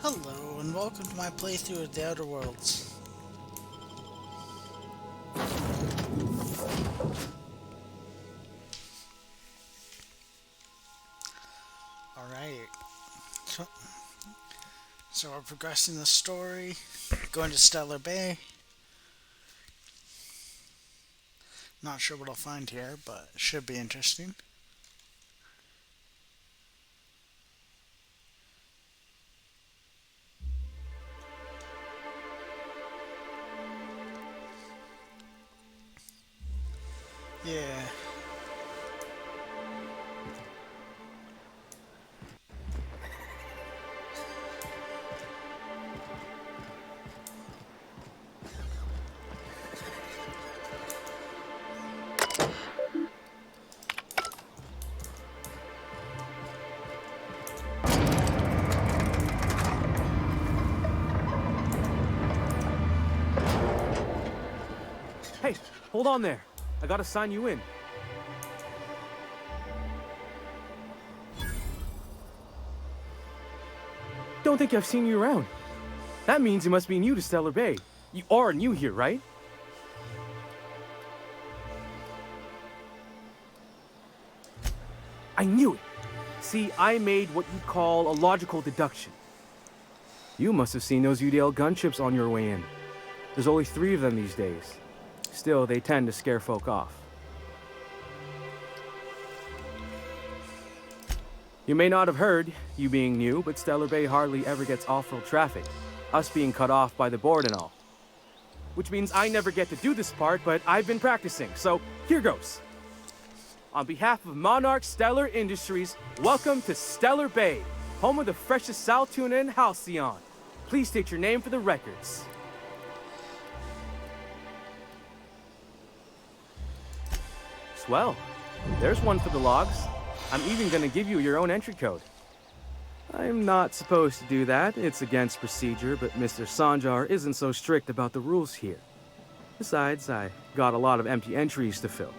Hello, and welcome to my playthrough of The Outer Worlds. Alright, so, we're progressing the story, going to Stellar Bay. Not sure what I'll find here, but it should be interesting. Yeah. Hey, hold on there. I gotta sign you in. Don't think I've seen you around. That means you must be new to Stellar Bay. You are new here, right? I knew it. See, I made what you'd call a logical deduction. You must have seen those UDL gunships on your way in. There's only 3 of them these days. Still, they tend to scare folk off. You may not have heard, you being new, but Stellar Bay hardly ever gets off-road traffic, us being cut off by the board and all. Which means I never get to do this part, but I've been practicing, so here goes. On behalf of Monarch Stellar Industries, welcome to Stellar Bay, home of the freshest sal tuna in Halcyon. Please state your name for the records. Swell. There's one for the logs. I'm even gonna give you your own entry code. I'm not supposed to do that. It's against procedure, but Mr. Sanjar isn't so strict about the rules here. Besides, I got a lot of empty entries to fill.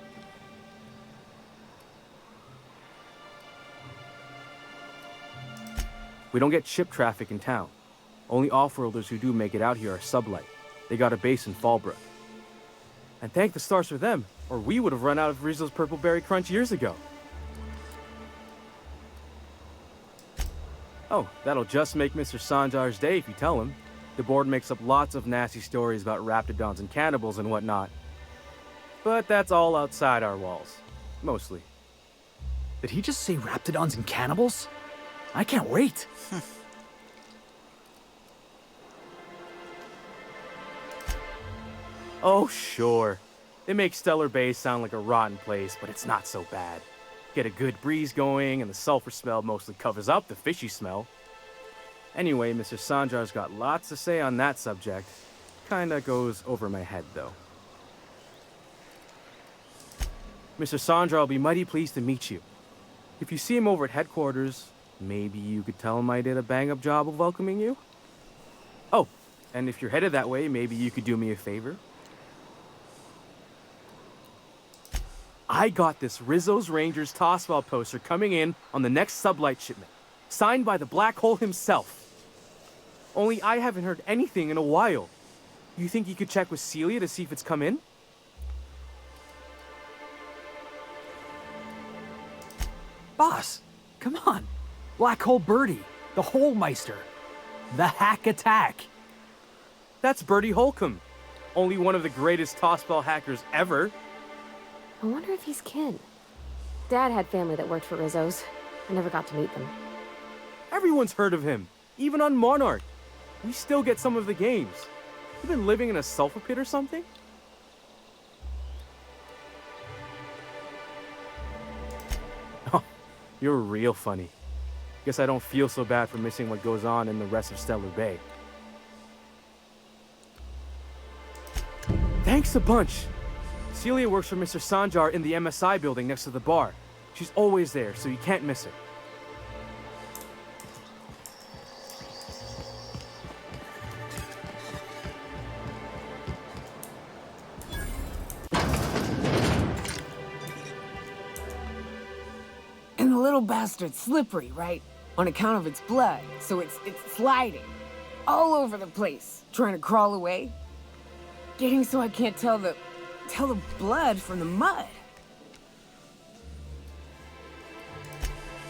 We don't get ship traffic in town. Only off-worlders who do make it out here are sublight. They got a base in Fallbrook. And thank the stars for them, or we would have run out of Rizzo's Purple Berry Crunch years ago. Oh, that'll just make Mr. Sanjar's day if you tell him. The board makes up lots of nasty stories about raptidons and cannibals and whatnot. But that's all outside our walls. Mostly. Did he just say raptidons and cannibals? I can't wait. Oh, sure. They make Stellar Bay sound like a rotten place, but it's not so bad. Get a good breeze going, and the sulfur smell mostly covers up the fishy smell. Anyway, Mr. Sanjar's got lots to say on that subject. Kinda goes over my head, though. Mr. Sanjar will be mighty pleased to meet you. If you see him over at headquarters, maybe you could tell him I did a bang-up job of welcoming you? Oh, and if you're headed that way, maybe you could do me a favor? I got this Rizzo's Rangers Tosswell poster coming in on the next sublight shipment, signed by the Black Hole himself. Only I haven't heard anything in a while. You think you could check with Celia to see if it's come in? Boss, come on. Black Hole Birdie, the Hole Meister, the Hack Attack. That's Bertie Holcomb, only one of the greatest tossball hackers ever. I wonder if he's kin. Dad had family that worked for Rizzo's. I never got to meet them. Everyone's heard of him, even on Monarch. We still get some of the games. You been living in a sulfur pit or something? Oh, you're real funny. Guess I don't feel so bad for missing what goes on in the rest of Stellar Bay. Thanks a bunch. Celia works for Mr. Sanjar in the MSI building next to the bar. She's always there, so you can't miss her. And the little bastard's slippery, right? On account of its blood, so it's sliding. all over the place, trying to crawl away. Getting so I can't tell the blood from the mud.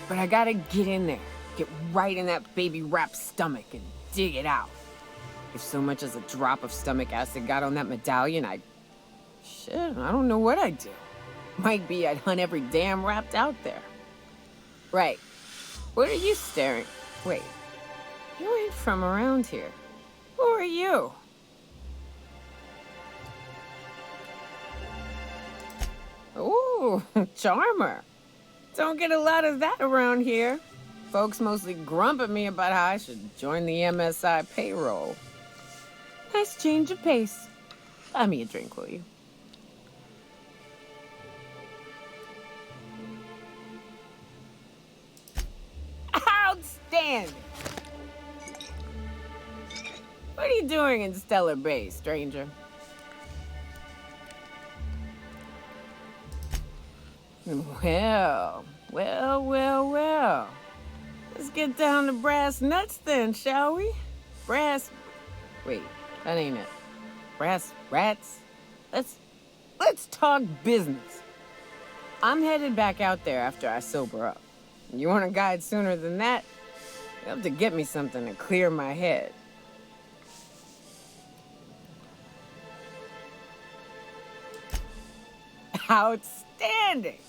But I gotta get in there, get right in that baby rap's stomach and dig it out. If so much as a drop of stomach acid got on that medallion, shit, I don't know what I'd do. Might be I'd hunt every damn rat out there. Right. What are you staring? Wait. You ain't from around here. Who are you? Ooh, charmer. Don't get a lot of that around here. Folks mostly grump at me about how I should join the MSI payroll. Nice change of pace. Buy me a drink, will you? Outstanding! What are you doing in Stellar Bay, stranger? Well. Let's get down to brass nuts then, shall we? Wait, that ain't it. Brass rats? Let's talk business. I'm headed back out there after I sober up. You want a guide sooner than that? You have to get me something to clear my head. Outstanding!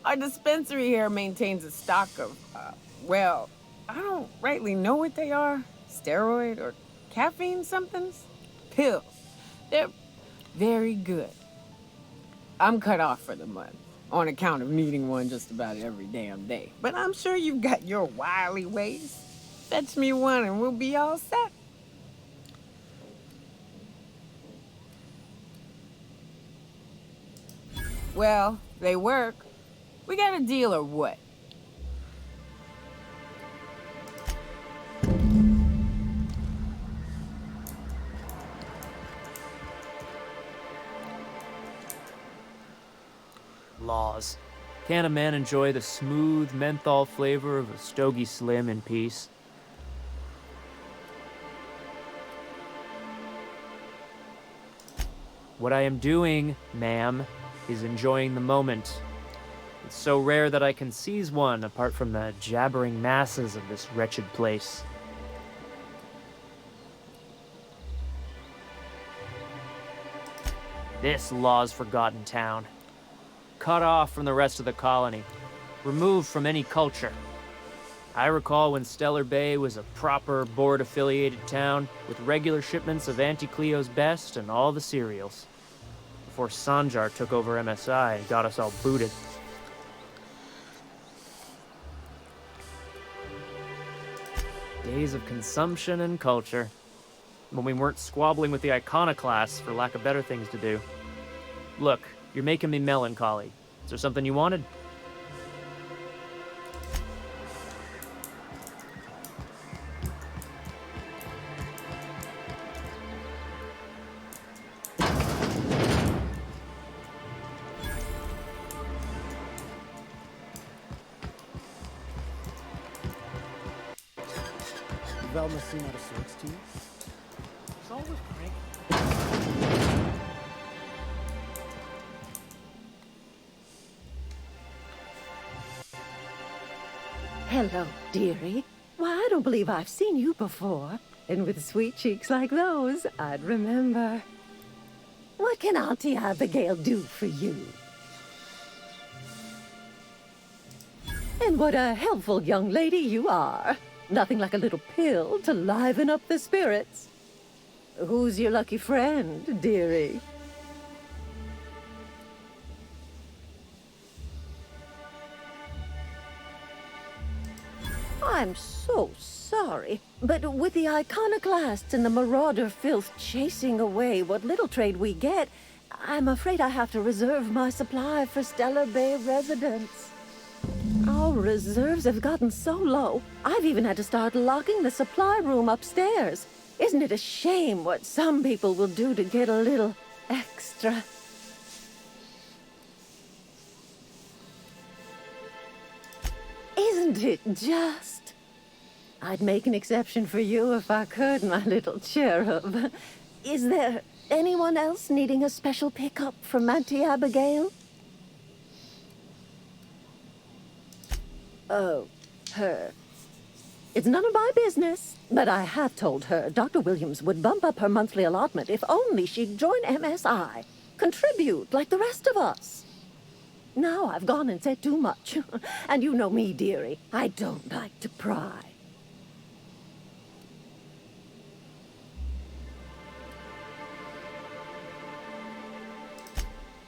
Our dispensary here maintains a stock of, well, I don't rightly know what they are. Steroid or caffeine somethings? Pills. They're very good. I'm cut off for the month, on account of needing one just about every damn day. But I'm sure you've got your wily ways. Fetch me one and we'll be all set. Well, they work. We got a deal or what? Laws. Can a man enjoy the smooth menthol flavor of a Stogie Slim in peace? What I am doing, ma'am, is enjoying the moment. It's so rare that I can seize one apart from the jabbering masses of this wretched place. This law's forgotten town. Cut off from the rest of the colony. Removed from any culture. I recall when Stellar Bay was a proper board-affiliated town with regular shipments of Auntie Cleo's best and all the cereals. Before Sanjar took over MSI and got us all booted. Days of consumption and culture. When we weren't squabbling with the iconoclasts for lack of better things to do. Look, you're making me melancholy. Is there something you wanted? Velma seem out of sorts to you? It's always cranky. Hello, dearie. Why, I don't believe I've seen you before. And with sweet cheeks like those, I'd remember. What can Auntie Abigail do for you? And what a helpful young lady you are. Nothing like a little pill to liven up the spirits. Who's your lucky friend, dearie? I'm so sorry, but with the iconoclasts and the marauder filth chasing away what little trade we get, I'm afraid I have to reserve my supply for Stellar Bay residents. Our reserves have gotten so low, I've even had to start locking the supply room upstairs. Isn't it a shame what some people will do to get a little extra? Isn't it just? I'd make an exception for you if I could, my little cherub. Is there anyone else needing a special pickup from Auntie Abigail? Oh, her. It's none of my business, but I have told her Dr. Williams would bump up her monthly allotment if only she'd join MSI. Contribute like the rest of us. Now I've gone and said too much. And you know me, dearie. I don't like to pry.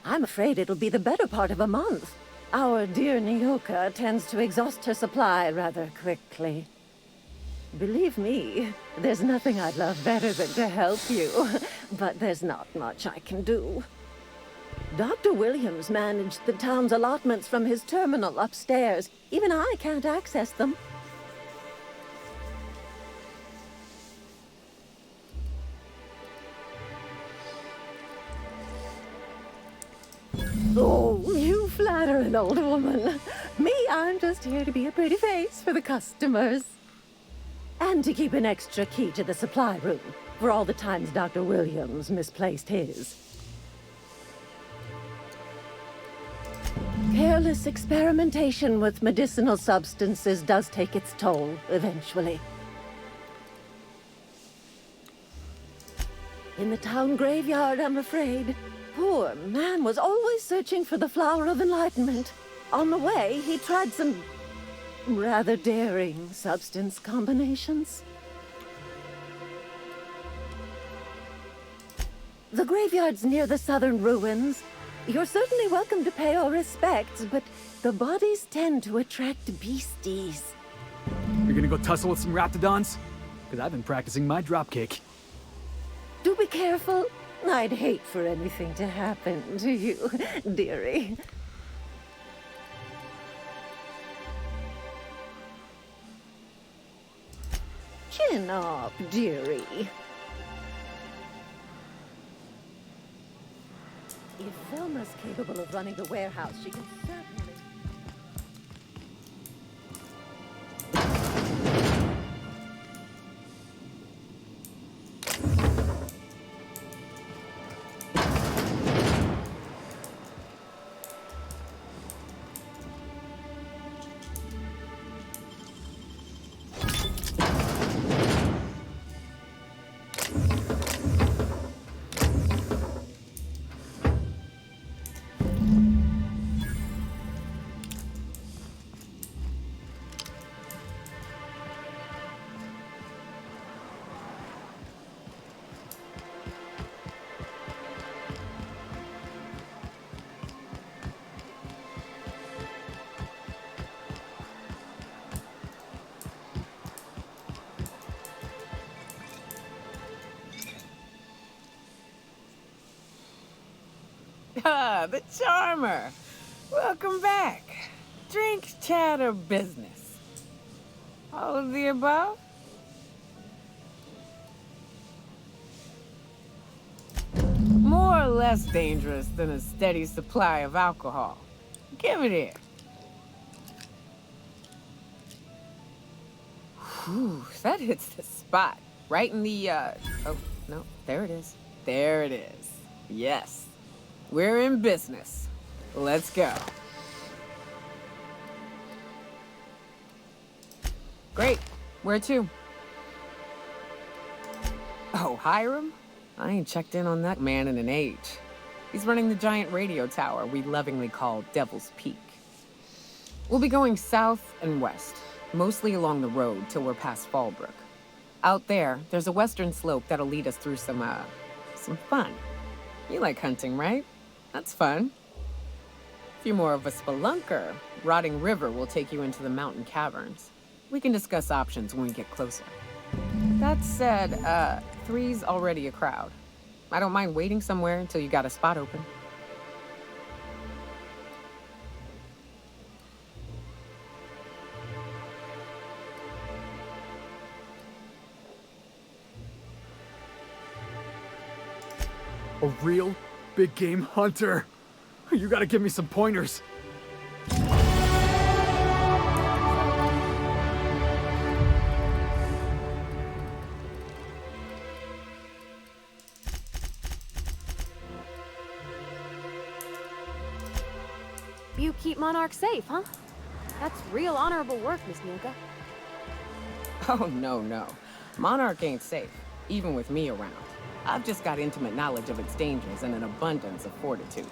I'm afraid it'll be the better part of a month. Our dear Nyoka tends to exhaust her supply rather quickly. Believe me, there's nothing I'd love better than to help you, but there's not much I can do. Dr. Williams managed the town's allotments from his terminal upstairs. Even I can't access them. Oh, you flatter an old woman. Me, I'm just here to be a pretty face for the customers. And to keep an extra key to the supply room, for all the times Dr. Williams misplaced his. Careless experimentation with medicinal substances does take its toll, eventually. In the town graveyard, I'm afraid. Poor man was always searching for the flower of enlightenment. On the way, he tried some rather daring substance combinations. The graveyard's near the southern ruins. You're certainly welcome to pay our respects, but the bodies tend to attract beasties. You're gonna go tussle with some raptidons? Because I've been practicing my dropkick. Do be careful. I'd hate for anything to happen to you, dearie. Chin up, dearie. If Velma's capable of running the warehouse, she can certainly... Ah, the charmer. Welcome back. Drink, chat, or business? All of the above? More or less dangerous than a steady supply of alcohol. Give it here. Whew, that hits the spot. Right in the, oh, no, there it is. There it is. Yes. We're in business. Let's go. Great. Where to? Oh, Hiram? I ain't checked in on that man in an age. He's running the giant radio tower we lovingly call Devil's Peak. We'll be going south and west, mostly along the road till we're past Fallbrook. Out there, there's a western slope that'll lead us through some fun. You like hunting, right? That's fun. If you're more of a spelunker, Rotting River will take you into the mountain caverns. We can discuss options when we get closer. That said, 3's already a crowd. I don't mind waiting somewhere until you got a spot open. A real big game hunter. You gotta give me some pointers. you keep Monarch safe, huh? That's real honorable work, Miss Nilka. Oh, no. Monarch ain't safe, even with me around. I've just got intimate knowledge of its dangers and an abundance of fortitude.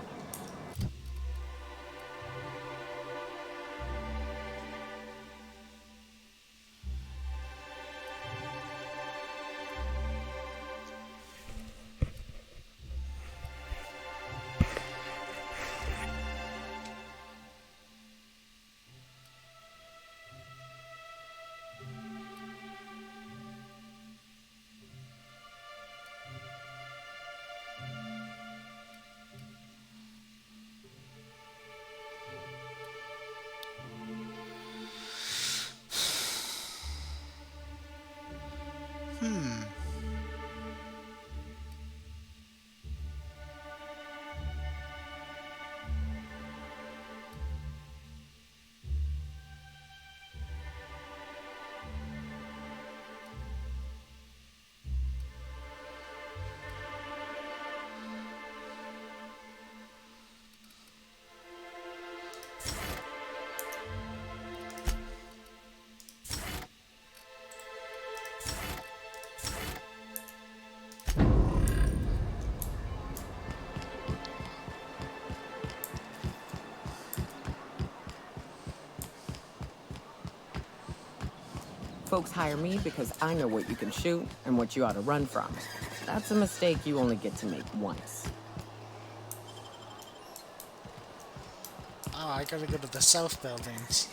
Folks hire me because I know what you can shoot and what you ought to run from. That's a mistake you only get to make once. Oh, I gotta go to the south buildings.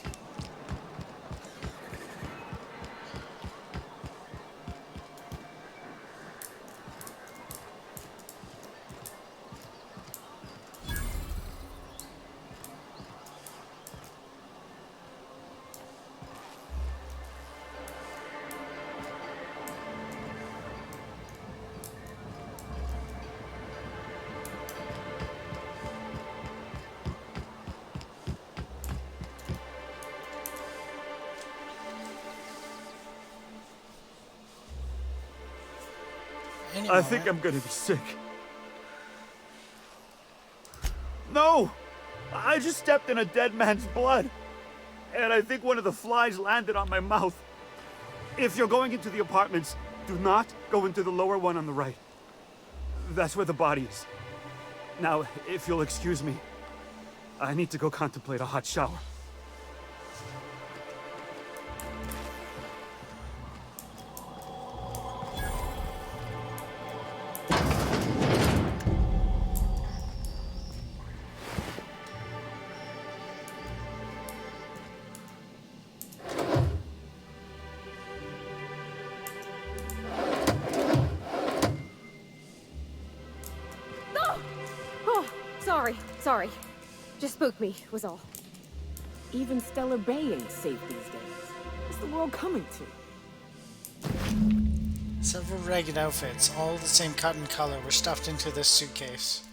I think I'm gonna be sick. No! I just stepped in a dead man's blood. And I think one of the flies landed on my mouth. If you're going into the apartments, do not go into the lower one on the right. That's where the body is. Now, if you'll excuse me, I need to go contemplate a hot shower. Sorry. Just spooked me, was all. Even Stellar Bay ain't safe these days. What's the world coming to? Several ragged outfits, all the same cut and color, were stuffed into this suitcase.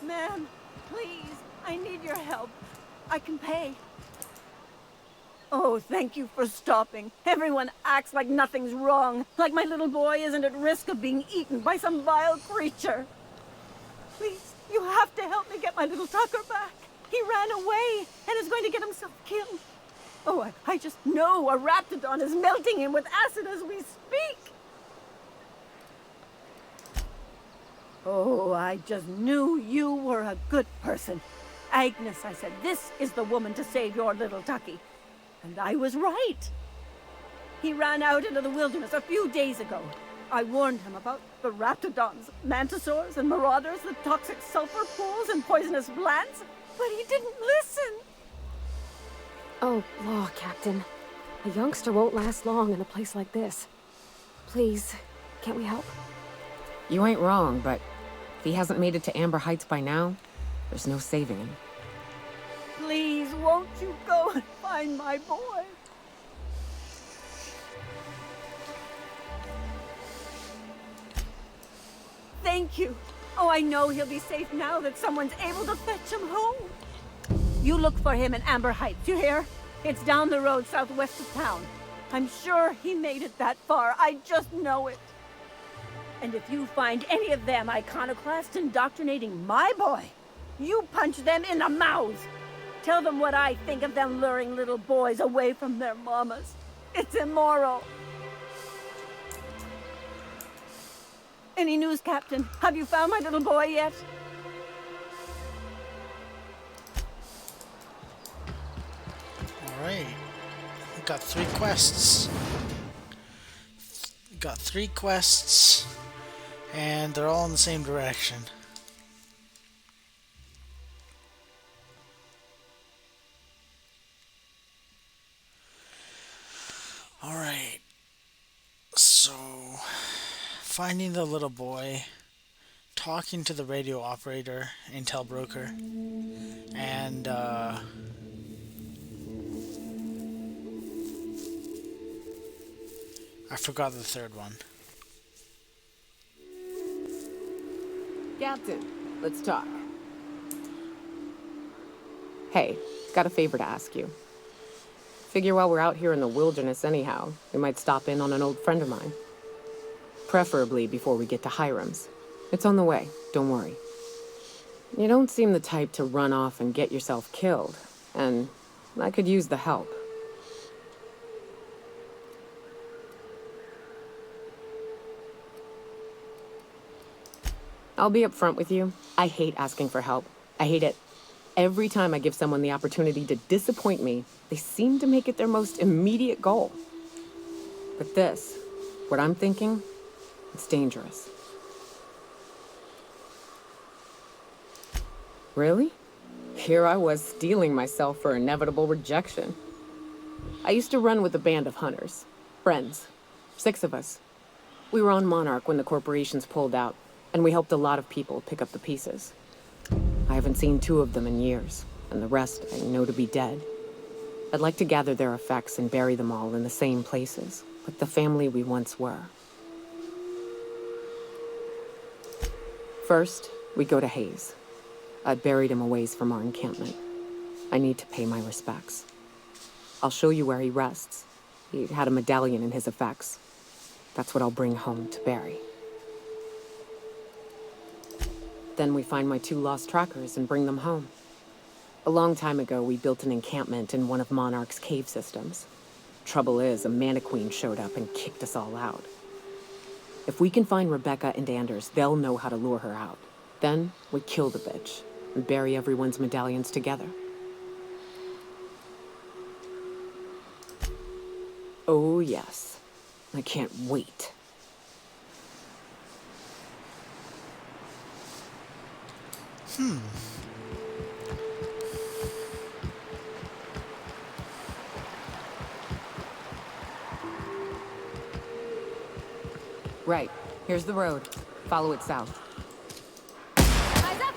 Ma'am, please, I need your help. I can pay. Oh, thank you for stopping. Everyone acts like nothing's wrong, like my little boy isn't at risk of being eaten by some vile creature. Please, you have to help me get my little Tucker back. He ran away and is going to get himself killed. Oh, I just know a raptidon is melting him with acid as we speak. Oh, I just knew you were a good person. Agnes, I said, this is the woman to save your little Tucky. And I was right. He ran out into the wilderness a few days ago. I warned him about the raptidons, mantisaurs, and marauders, the toxic sulfur pools, and poisonous plants, but he didn't listen. Oh, law, Captain. A youngster won't last long in a place like this. Please, can't we help? You ain't wrong, but if he hasn't made it to Amber Heights by now, there's no saving him. Please, won't you go and find my boy? Thank you. Oh, I know he'll be safe now that someone's able to fetch him home. You look for him in Amber Heights, you hear? It's down the road southwest of town. I'm sure he made it that far. I just know it. And if you find any of them iconoclasts indoctrinating my boy, you punch them in the mouths. Tell them what I think of them luring little boys away from their mamas. It's immoral. Any news, Captain? Have you found my little boy yet? Alright. We've got 3 quests. We've got 3 quests, and they're all in the same direction. Alright. So, finding the little boy, talking to the radio operator, intel broker, and I forgot the third one. Captain, let's talk. Hey, got a favor to ask you. Figure while we're out here in the wilderness anyhow, we might stop in on an old friend of mine. Preferably before we get to Hiram's. It's on the way, don't worry. You don't seem the type to run off and get yourself killed, and I could use the help. I'll be upfront with you. I hate asking for help. I hate it. Every time I give someone the opportunity to disappoint me, they seem to make it their most immediate goal. But this, what I'm thinking, it's dangerous. Really? Here I was steeling myself for inevitable rejection. I used to run with a band of hunters. Friends. 6 of us. We were on Monarch when the corporations pulled out, and we helped a lot of people pick up the pieces. I haven't seen 2 of them in years, and the rest I know to be dead. I'd like to gather their effects and bury them all in the same places, like the family we once were. First, we go to Hayes. I'd buried him a ways from our encampment. I need to pay my respects. I'll show you where he rests. He had a medallion in his effects. That's what I'll bring home to Barry. Then we find my 2 lost trackers and bring them home. A long time ago, we built an encampment in one of Monarch's cave systems. Trouble is, a mannequin showed up and kicked us all out. If we can find Rebecca and Anders, they'll know how to lure her out. Then we kill the bitch and bury everyone's medallions together. Oh yes, I can't wait. Right. Here's the road. Follow it south. Eyes up!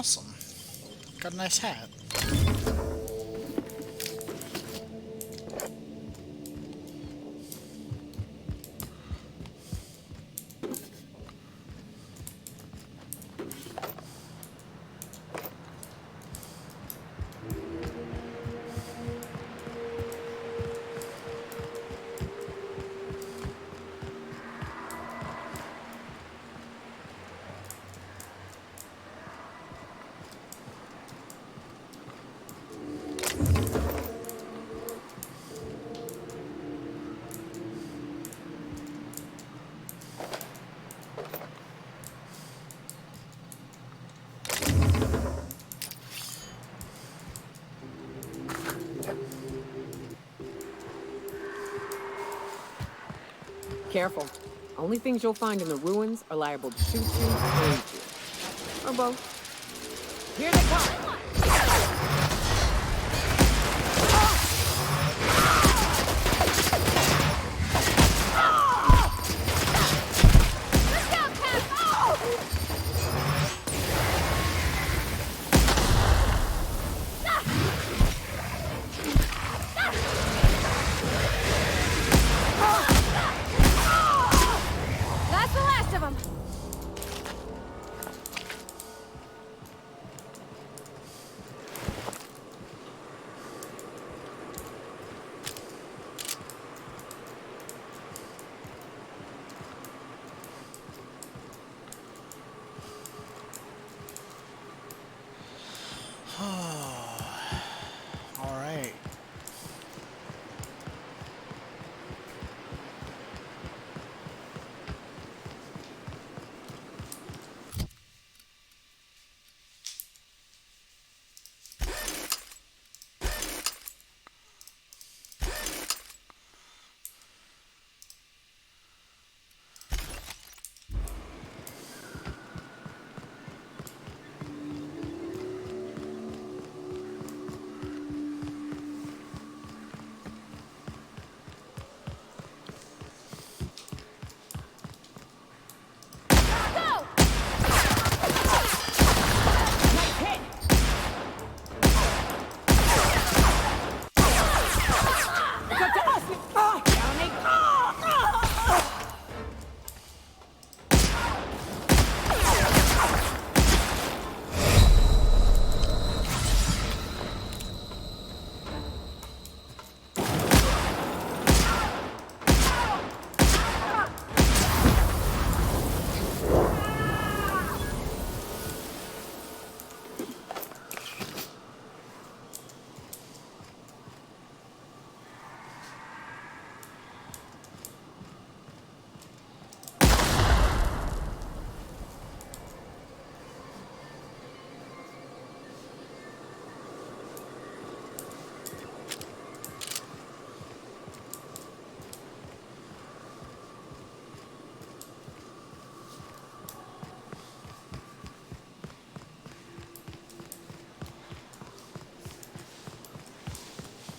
Awesome. Got a nice hat. Careful. Only things you'll find in the ruins are liable to shoot you or eat you. Or both. Here they come! That's the last of them. All right.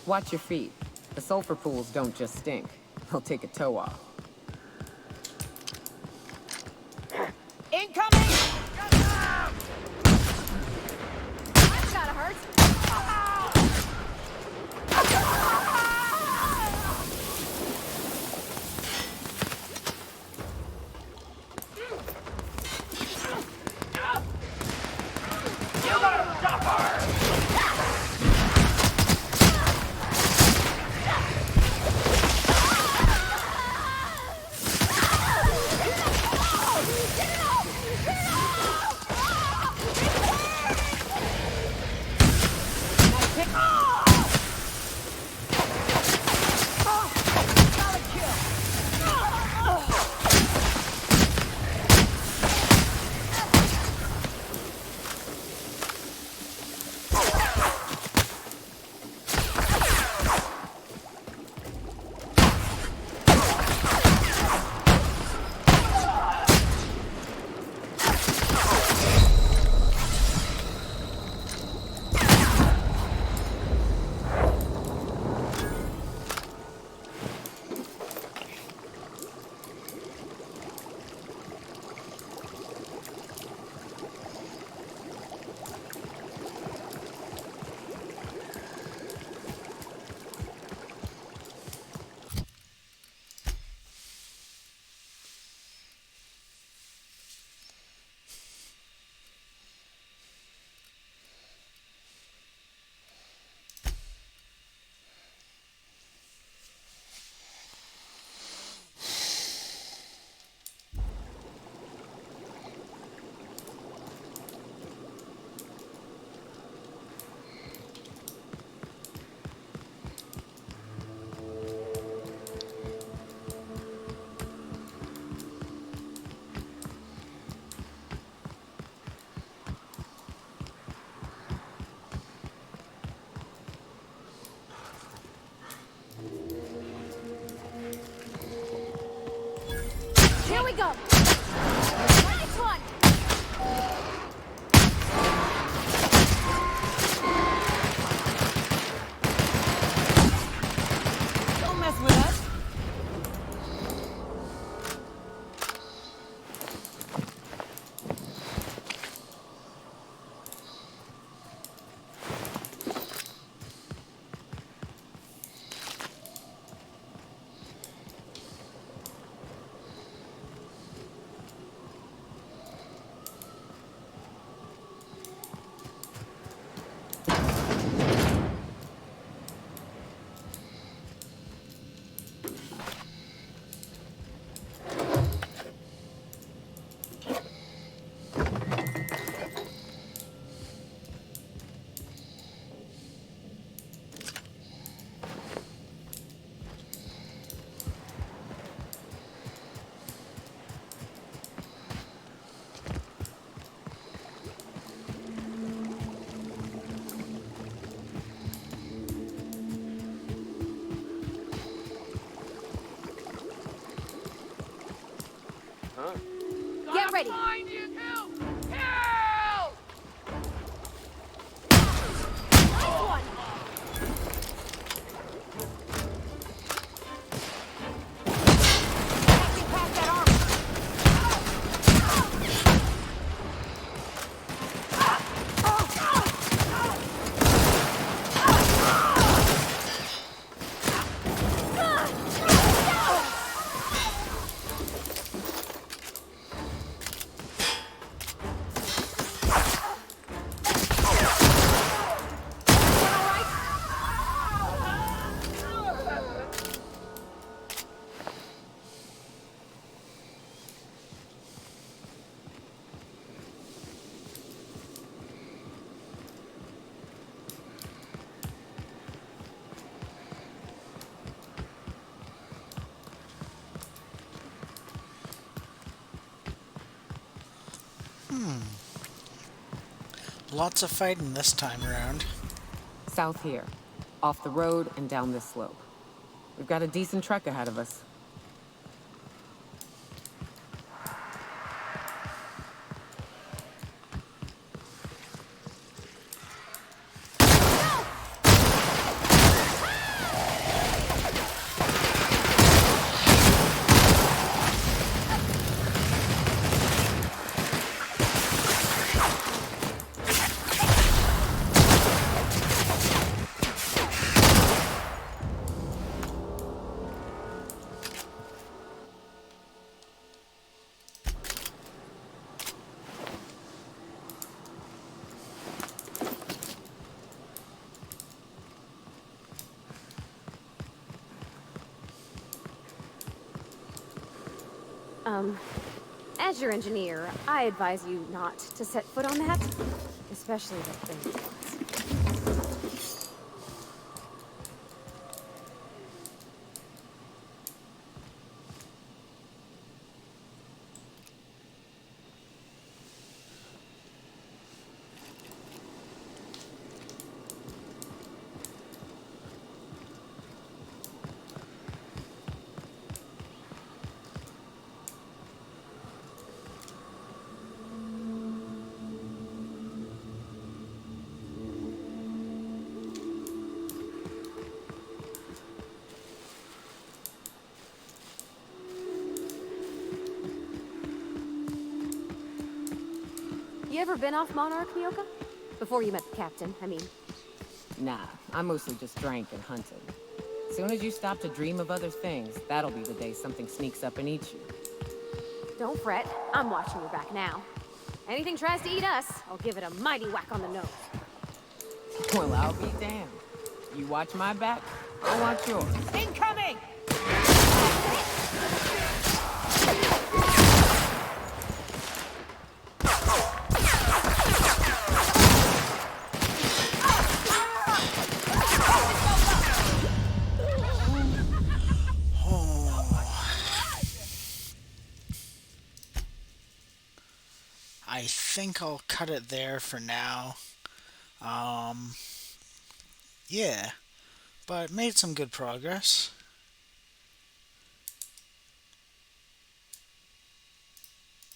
Watch your feet. The sulfur pools don't just stink. They'll take a toe off. Incoming! That's gotta hurt. Here we go. Nice one. Don't mess with us. Get ready. Nice one. Passing past that armor. Lots of fighting this time around. South here. Off the road and down this slope. We've got a decent trek ahead of us. As your engineer, I advise you not to set foot on that, especially the thing. You ever been off Monarch, Myoka? Before you met the captain, I mean. Nah, I mostly just drank and hunted. Soon as you stop to dream of other things, that'll be the day something sneaks up and eats you. Don't fret, I'm watching your back now. Anything tries to eat us, I'll give it a mighty whack on the nose. Well, I'll be damned. You watch my back, I'll watch yours. Incoming! I think I'll cut it there for now. Yeah, but made some good progress.